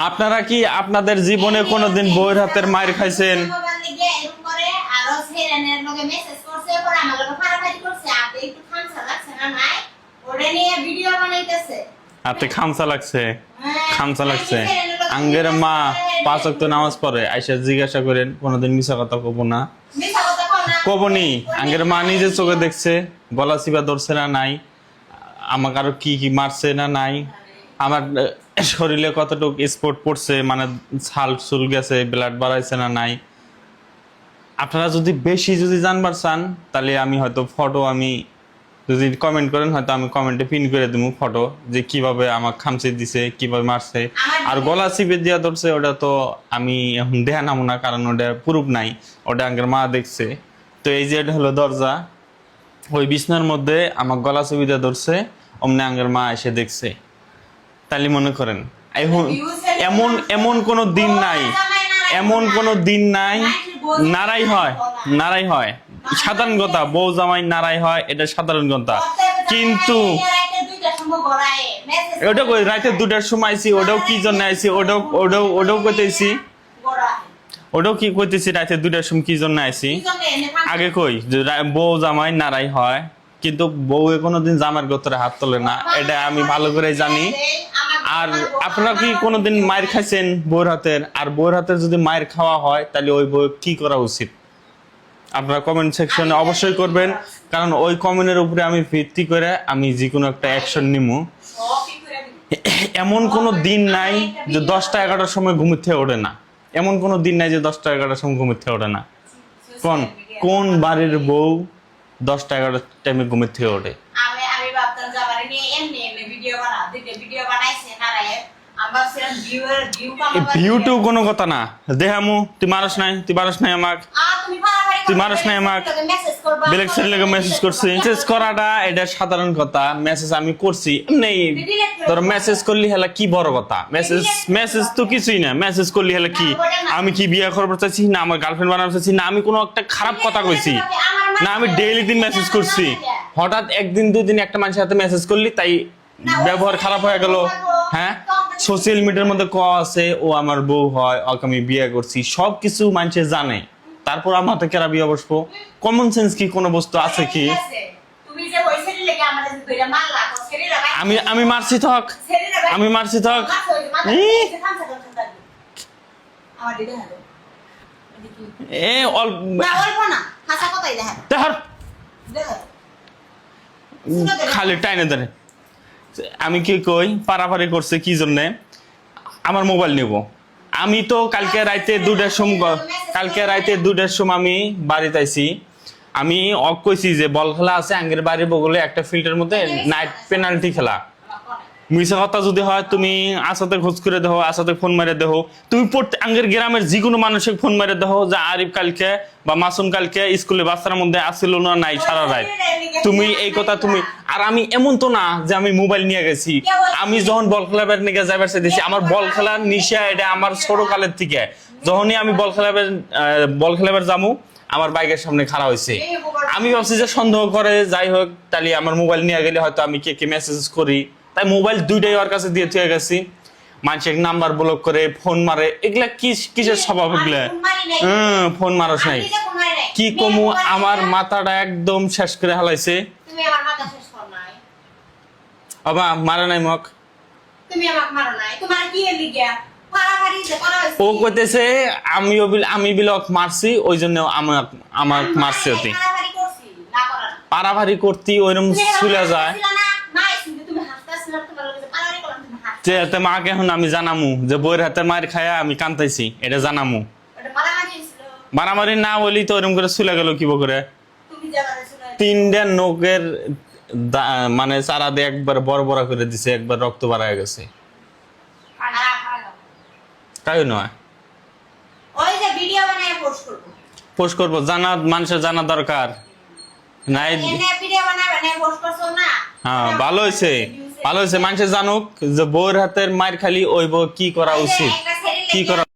আপনারা কি আপনাদের জীবনে কোনোদিন বউয়ের হাতের মায়ের খাইছেন? হাতে খামসা লাগছে, খামসা লাগছে। আঙ্গের মা 5 ওয়াক্ত নামাজ পড়ে, আইসা জিজ্ঞাসা করেন কোনোদিন মিছা কথা কব না? কবনি। আঙ্গের মা নিজের চোখে দেখছে, গলা চিপা ধরছে না নাই, আমাকে আরো কি কি মারছে না নাই, আমার শরীরে কতটুকু স্পট পড়ছে, মানে ছাল চুল গেছে, ব্লাড বাড়াইছে না নাই। আপনারা যদি বেশি জানবার চান তাহলে আমি হয়তো ফটো, আমি যদি কমেন্ট করেন হয়তো আমি কমেন্টে পিন করে দেবো ফটো, যে কিভাবে আমার খামচে দিছে, কিভাবে মারছে। আর গলা চিপে দিয়া ধরছে ওটা তো আমি এখন দেখা নামো না, কারণ ওটা প্রুফ নাই, ওটা আঙ্গের মা দেখছে। তো এই যে এটা হলো দরজা, ওই বিছনার মধ্যে আমার গলা চিপে দিয়া ধরছে, অমনি আঙ্গের মা এসে দেখছে। তাহলে মনে করেন এখন এমন এমন কোনো দিন নাই, এমন কোনো দিন নাই নারাই হয়, নারাই হয়, সাধারণ কথা। বউ জামাই নারাই হয়, এটা সাধারণ কথা। কিন্তু ওটা কই রাতে 2টার সময় আইছি, ওটাও কি জন্য আইছি, ওটাও কইতেছি, ওটাও কি কইতেছি রাতে 2টার সময় কি জন্য আইছি। আগে কই বউ জামাই নারাই হয়, কিন্তু বউ কোনোদিন জামার গোত্রে হাত তোলে না, এটা আমি ভালো করে জানি। আর আপনারা কি কোনোদিন মায়ের খাইছেন বউর হাতের? আর বউর হাতের যদি মায়ের খাওয়া হয় তাহলে ওই বউ কি করা উচিত আপনারা কমেন্ট সেকশনে অবশ্যই করবেন, কারণ ওই কমেন্টের উপরে আমি ভিত্তি করে আমি যে কোনো একটা অ্যাকশন নিবো। এমন কোনো দিন নাই যে 10টা 11টার সময় ঘুমিয়ে ওঠে না, এমন কোনো দিন নাই যে 10টা 11টার সময় ঘুমিয়ে ওঠে না। কোন বাড়ির বউ 10টা 11টার টাইমে ঘুমিয়ে ওঠে? ভিউটু কোনো কথা না, দেখামু তুই মারস নাই, তুই মারস নাই আমাকে, তুই মারস নাই আমাকে, বেলেগ ছেলেকে মেসেজ করছি। মেসেজ করাটা এটা সাধারণ কথা, মেসেজ আমি করছি এমনি। তোর মেসেজ করলি হেলা কি বড় কথা? মেসেজ তো কিছুই না, মেসেজ করলি হেলা কি আমি কি বিয়ে করবো চাইছি না, আমার গার্লফ্রেন্ড বানাতে চাইছি না, আমি কোনো একটা খারাপ কথা কইছি না, আমি ডেইলি দিন মেসেজ করছি। হঠাৎ একদিন 2 দিন একটা মানুষের সাথে মেসেজ করলি তাই ব্যবহার খারাপ হয়ে গেল? হ্যাঁ, সোশ্যাল মিডিয়ার মধ্যে আছে ও আমার বউ হয়, ওকে আমি বিয়ে করছি, সবকিছু মানুষে জানে, তারপর আমার হাতে কেরা বিয়ে বসবো? কমন সেন্স কি কোনো বস্তু আছে কি? আমি মারছি থক, আমি মারছি থক। এ খালি টাইনে ধরে আমি কি কই, পারাপারি করছে কি জন্যে? আমার মোবাইল নেব। আমি তো কালকে রাইতে 2টার সময় আমি বাড়িতে আইছি। আমি কইছি যে বল খেলা আছে আঙ্গের বাড়ির বগলে একটা ফিল্ডের মধ্যে, নাইট পেনাল্টি খেলা। মিশা কথা যদি হয় তুমি আসাতে খোঁজ করে দেখো, আসাতে ফোন মেরে দেখো, তুমি আঙ্গের গ্রামের যে কোনো মানুষকে ফোন মেরে দেখো যে আরিফ কালকে বা মাসুম কালকে স্কুলে বাচ্চার মধ্যে আসছিল না নাই সারা রাত। তুমি এই কথা তুমি আর আমি এমন তো না যে আমি মোবাইল নিয়ে গেছি। আমি যখন বল খেলাবার নিয়ে যাবার চাইতেছি, আমার বল খেলার নিশা এটা আমার ছোট কালের থেকে। যখনই আমি বল খেলাবার যাবো আমার বাইকের সামনে খাড়া হয়েছে, আমি ভাবছি যে সন্দেহ করে, যাই হোক তাহলে আমার মোবাইল নিয়ে গেলে হয়তো আমি কে মেসেজ করি, তাই মোবাইল 2টাই ওর কাছে দিয়ে থুয়ে গেছি। মানুষের নাম্বার ব্লক করে ফোন মারে, এগুলা কিসের স্বভাব? এগুলা ফোন মারস নাই কি কমু, আমার মাথাটা একদম শেষ করে হালাইছে। বাবা মারে নাই মক, ও কইতেছে আমি বিলক মারছি, ওই জন্য আমার মারছে। অতি পারাভারি করতি ওইরকম চলে যায়। মাকে এখন আমি জানামু যে বইয়ের হাতের মায়ের খায়া আমি কান্তাইছি, এটা জানামু। মারামারি না বলি তো ওরকম করে চলে গেল কি করে? 3টা নোকের মানে চারা দিয়ে একবার বড় বড় করে দিছে, একবার রক্ত বাড়ায় গেছে। তাই নয়, পোস্ট করবো, মানুষের জানা দরকার নাই। হ্যাঁ ভালো হয়েছে, ভালো হয়েছে, মানুষের জানুক যে বউয়ের হাতের মায়ের খালি ওই বউ কি করা উচিত, কি করা